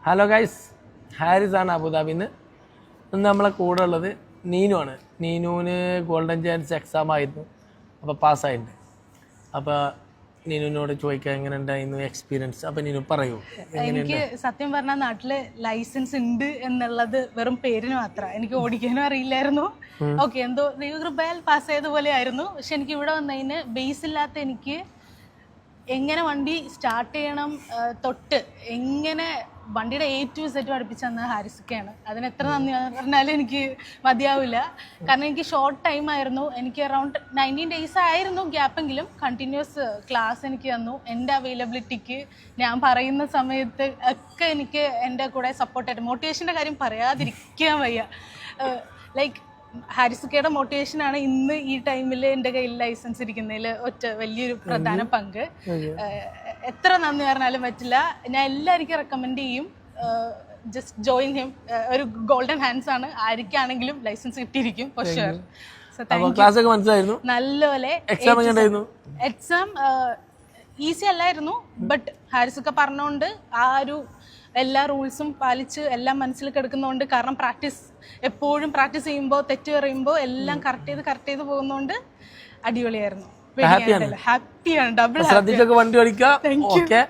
Hello guys, Haris ആണ് അബുദാബിന്ന്. ഇന്ന് നമ്മളെ കൂടെ ഉള്ളത് നീനു ആണ്. നീനുവിന് ഗോൾഡൻ ചാൻസ് എക്സാം ആയിരുന്നു, അപ്പോൾ പാസ്സായിട്ടുണ്ട്. അപ്പോൾ നീനുവിനോട് ചോദിക്കാൻ എങ്ങനെ ഉണ്ടായിരുന്നു എക്സ്പീരിയൻസ്. അപ്പോൾ നീനു പറയൂ. എനിക്ക് സത്യം പറഞ്ഞാൽ നാട്ടില് ലൈസൻസ് ഉണ്ട് എന്നുള്ളത് വെറും പേരിന് മാത്രമാണ്. എനിക്ക് ഓടിക്കാനും അറിയില്ലായിരുന്നു. ഓക്കെ, എന്തോ ദൈവകൃപയാൽ പാസ് ചെയ്ത പോലെ ആയിരുന്നു. പക്ഷെ എനിക്ക് ഇവിടെ വന്നതിന് ബേസ് ഇല്ലാത്ത എനിക്ക് എങ്ങനെ വണ്ടി സ്റ്റാർട്ട് ചെയ്യണം തൊട്ട് എങ്ങനെ വണ്ടിയുടെ A to Z പഠിപ്പിച്ചു തന്നത് ഹാരിസൊക്കെയാണ്. അതിന് എത്ര നന്ദി പറഞ്ഞാലും എനിക്ക് മതിയാവില്ല. കാരണം എനിക്ക് ഷോർട്ട് ടൈം ആയിരുന്നു. എനിക്ക് അറൗണ്ട് 19 days ആയിരുന്നു ഗ്യാപ്പെങ്കിലും കണ്ടിന്യൂസ് ക്ലാസ് എനിക്ക് തന്നു. എൻ്റെ അവൈലബിലിറ്റിക്ക് ഞാൻ പറയുന്ന സമയത്ത് ഒക്കെ എനിക്ക് എൻ്റെ കൂടെ സപ്പോർട്ടായിട്ട്, മോട്ടിവേഷൻ്റെ കാര്യം പറയാതിരിക്കാൻ വയ്യ. ലൈക്ക് ഹാരിസൊക്കെയുടെ മോട്ടിവേഷനാണ് ഇന്ന് ഈ ടൈമിൽ എൻ്റെ കയ്യിൽ ലൈസൻസ് ഇരിക്കുന്നതിൽ ഒറ്റ വലിയൊരു പ്രധാന പങ്ക്. എത്ര നന്ദി പറഞ്ഞാലും പറ്റില്ല. ഞാൻ എല്ലാവർക്കും റെക്കമെൻഡ് ചെയ്യും, ജസ്റ്റ് ജോയിൻ ഹിം. ഒരു ഗോൾഡൻ ഹാൻഡ്സ് ആണ്. ആർക്കാണെങ്കിലും ലൈസൻസ് കിട്ടിയിരിക്കും ഫോർ ഷുവർ. നല്ലപോലെ എക്സാം ഈസി അല്ലായിരുന്നു, ബട്ട് ഹാരിസൊക്കെ പറഞ്ഞുകൊണ്ട് ആ ഒരു എല്ലാ റൂൾസും പാലിച്ച് എല്ലാം മനസ്സിൽ കിടക്കുന്നതുകൊണ്ട്, കാരണം പ്രാക്ടീസ് എപ്പോഴും പ്രാക്ടീസ് ചെയ്യുമ്പോൾ തെറ്റ് പറയുമ്പോൾ എല്ലാം കറക്റ്റ് ചെയ്ത് പോകുന്നതുകൊണ്ട് അടിപൊളിയായിരുന്നു. ഹാപ്പിയാണ്, ഡബിൾ ഹാപ്പി. വണ്ടി ഓടിക്കുക.